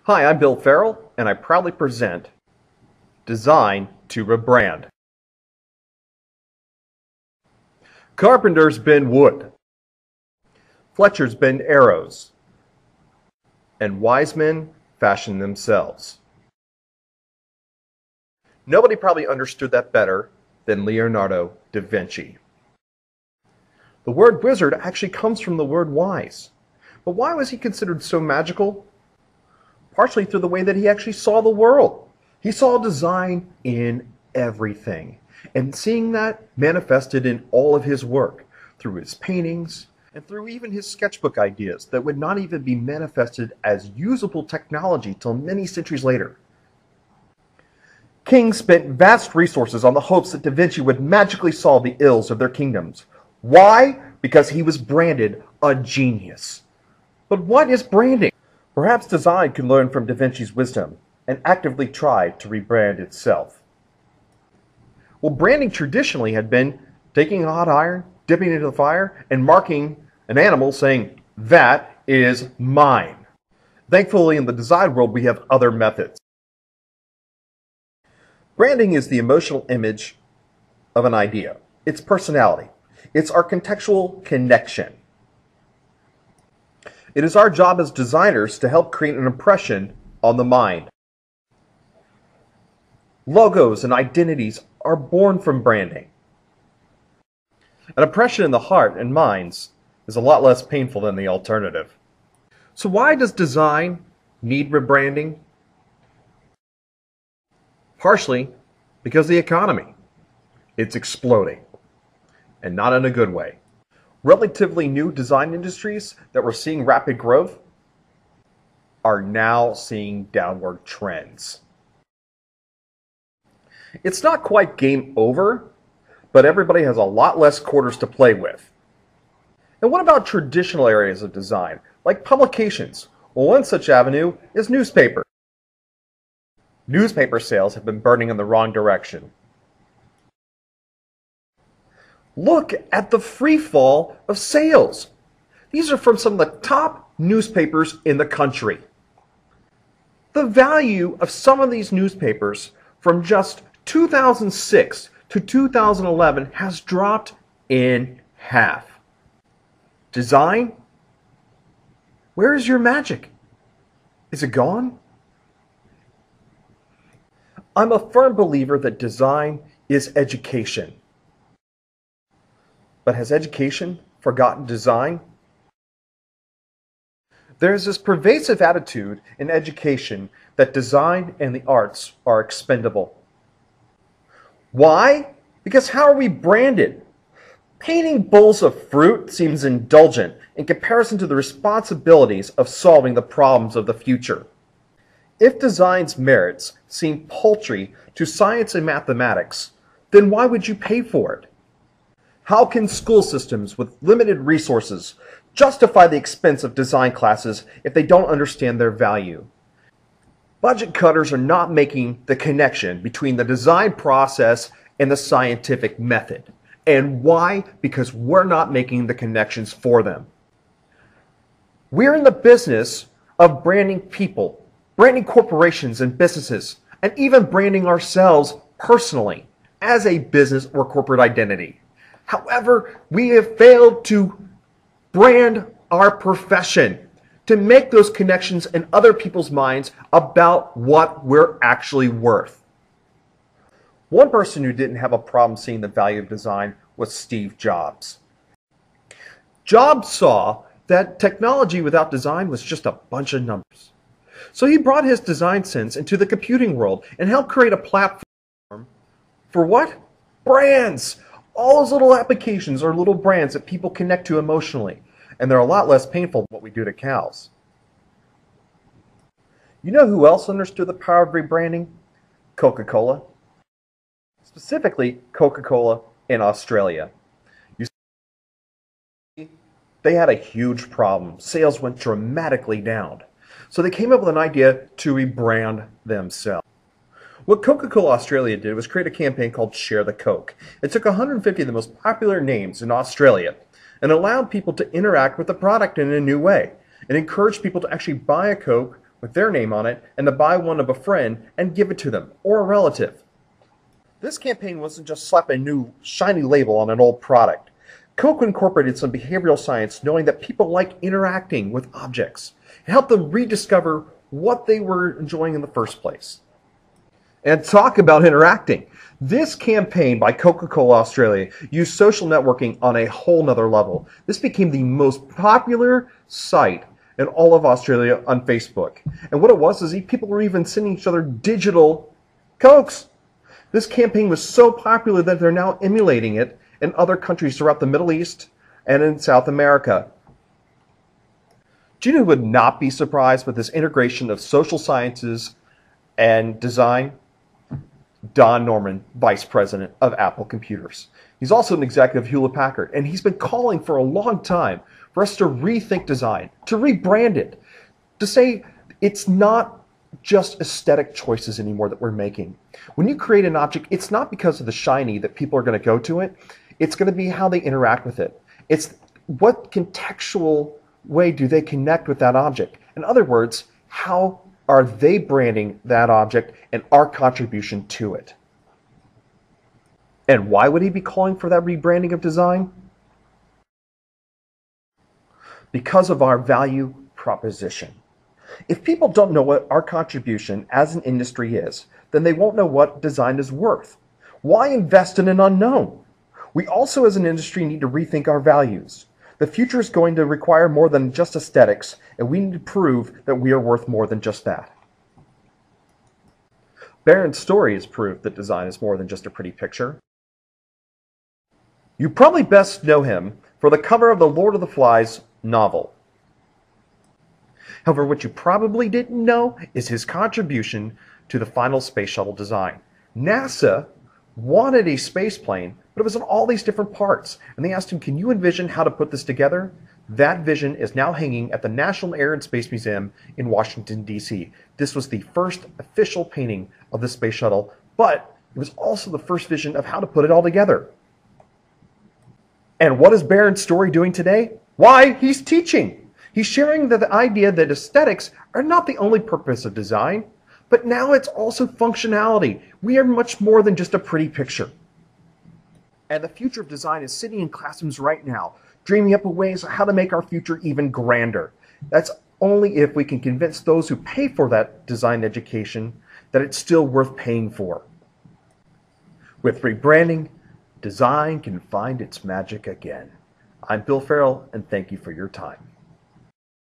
Hi, I'm Bill Farrell, and I proudly present Design to Rebrand. Carpenters bend wood, Fletchers bend arrows, and wise men fashion themselves. Nobody probably understood that better than Leonardo da Vinci. The word wizard actually comes from the word wise. But why was he considered so magical? Partially through the way that he actually saw the world. He saw design in everything. And seeing that manifested in all of his work, through his paintings, and through even his sketchbook ideas that would not even be manifested as usable technology till many centuries later. Kings spent vast resources on the hopes that Da Vinci would magically solve the ills of their kingdoms. Why? Because he was branded a genius. But what is branding? Perhaps design can learn from Da Vinci's wisdom and actively try to rebrand itself. Well, branding traditionally had been taking a hot iron, dipping it into the fire, and marking an animal saying, "That is mine." Thankfully, in the design world, we have other methods. Branding is the emotional image of an idea, its personality, its architectural connection. It is our job as designers to help create an impression on the mind. Logos and identities are born from branding. An impression in the heart and minds is a lot less painful than the alternative. So why does design need rebranding? Partially because the economy. It's exploding, and not in a good way. Relatively new design industries that were seeing rapid growth are now seeing downward trends. It's not quite game over, but everybody has a lot less quarters to play with. And what about traditional areas of design, like publications? Well, one such avenue is newspaper. Newspaper sales have been burning in the wrong direction. Look at the free fall of sales. These are from some of the top newspapers in the country. The value of some of these newspapers from just 2006 to 2011 has dropped in half. Design? Where is your magic? Is it gone? I'm a firm believer that design is education. But has education forgotten design? There is this pervasive attitude in education that design and the arts are expendable. Why? Because how are we branded? Painting bowls of fruit seems indulgent in comparison to the responsibilities of solving the problems of the future. If design's merits seem paltry to science and mathematics, then why would you pay for it? How can school systems with limited resources justify the expense of design classes if they don't understand their value? Budget cutters are not making the connection between the design process and the scientific method. And why? Because we're not making the connections for them. We're in the business of branding people, branding corporations and businesses, and even branding ourselves personally as a business or corporate identity. However, we have failed to brand our profession, to make those connections in other people's minds about what we're actually worth. One person who didn't have a problem seeing the value of design was Steve Jobs. Jobs saw that technology without design was just a bunch of numbers. So he brought his design sense into the computing world and helped create a platform for what? Brands! All those little applications are little brands that people connect to emotionally, and they're a lot less painful than what we do to cows. You know who else understood the power of rebranding? Coca-Cola. Specifically, Coca-Cola in Australia. You see, they had a huge problem. Sales went dramatically down. So they came up with an idea to rebrand themselves. What Coca-Cola Australia did was create a campaign called Share the Coke. It took 150 of the most popular names in Australia and allowed people to interact with the product in a new way. It encouraged people to actually buy a Coke with their name on it and to buy one of a friend and give it to them or a relative. This campaign wasn't just slap a new shiny label on an old product. Coke incorporated some behavioral science, knowing that people like interacting with objects. It helped them rediscover what they were enjoying in the first place. And talk about interacting. This campaign by Coca-Cola Australia used social networking on a whole nother level. This became the most popular site in all of Australia on Facebook. And what it was is people were even sending each other digital Cokes. This campaign was so popular that they're now emulating it in other countries throughout the Middle East and in South America. Do you know who would not be surprised with this integration of social sciences and design? Don Norman, Vice President of Apple Computers. He's also an executive of Hewlett-Packard, and he's been calling for a long time for us to rethink design, to rebrand it, to say it's not just aesthetic choices anymore that we're making. When you create an object, it's not because of the shiny that people are going to go to it. It's going to be how they interact with it. It's what contextual way do they connect with that object. In other words, how are they branding that object and our contribution to it? And why would he be calling for that rebranding of design? Because of our value proposition. If people don't know what our contribution as an industry is, then they won't know what design is worth. Why invest in an unknown? We also as an industry need to rethink our values. The future is going to require more than just aesthetics, and we need to prove that we are worth more than just that. Barron's story is proof that design is more than just a pretty picture. You probably best know him for the cover of the Lord of the Flies novel. However, what you probably didn't know is his contribution to the final space shuttle design. NASA wanted a space plane, but it was in all these different parts. And they asked him, can you envision how to put this together? That vision is now hanging at the National Air and Space Museum in Washington, D.C. This was the first official painting of the space shuttle, but it was also the first vision of how to put it all together. And what is Barron's story doing today? Why, he's teaching. He's sharing the idea that aesthetics are not the only purpose of design, but now it's also functionality. We are much more than just a pretty picture. And the future of design is sitting in classrooms right now, dreaming up ways of how to make our future even grander. That's only if we can convince those who pay for that design education that it's still worth paying for. With rebranding, design can find its magic again. I'm Bill Farrell, and thank you for your time.